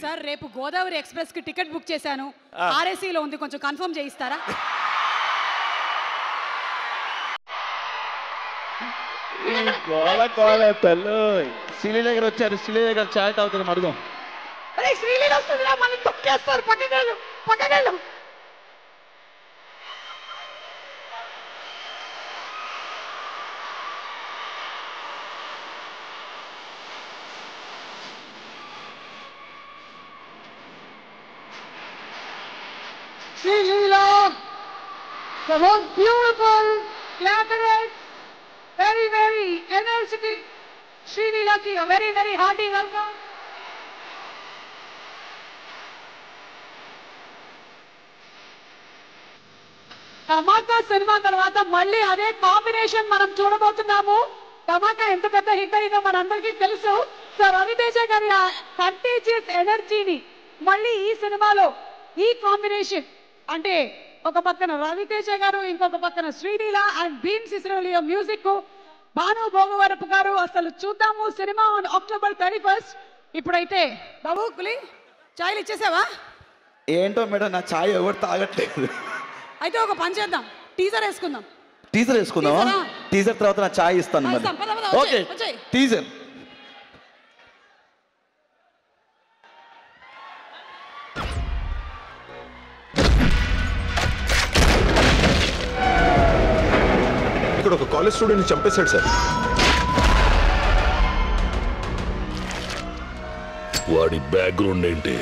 Sir రేపు Godavari express కి ticket book చేశాను. ఆర్ఎసీలో ఉంది, కొంచెం కన్ఫర్మ్ చేయిస్తారా? శ్రీలీల దగ్గర వచ్చారు. శ్రీలీల దగ్గర చాయ్ తాగుతారు అడుగుదాం. శ్రీలీల వస్తుందిరా, మళ్ళీ తొక్కేస్తారు. పక్కకెళ్ళు. Srilila, the most beautiful, glamorous, very, very energetic Srilila ki a very, very hearty welcome. Dhamaka cinema తర్వాత మళ్ళీ అదే కాంబినేషన్ మనం చూడబోతున్నాము. ధమాకా ఎంత పెద్ద హిట్ అయిందో మనందరికీ తెలుసు. సో రవితేజ గారి కంటేజియస్ ఎనర్జీని మళ్ళీ ఈ సినిమాలో ఈ కాంబినేషన్ అంటే ఒక పక్కన రవితేజ గారు, ఇంకొక పక్కన శ్రీలీల అండ్ భీమ్ సిసిరోలియో మ్యూజిక్, భాను భోగవరపు గారు. అసలు చూద్దాము సినిమా ఆన్ అక్టోబర్ 31. ఇప్పుడైతే బాబు కులి చాయ్లు ఇచ్చేసావా? ఏంటో మేడం, నా చాయ్ ఎవరు తాగట్లేదు. అయితే ఒక పని చేద్దాం, టీజర్ వేసుకుందాం. టీజర్ వేసుకుందామా? టీజర్ తర్వాత నా చాయ్ ఇస్తాను మరి. Okay, teaser. ఇక్కడ ఒక కాలేజ్ స్టూడెంట్ చంపేశాడు సార్. వాడి బ్యాక్గ్రౌండ్ ఏంటి?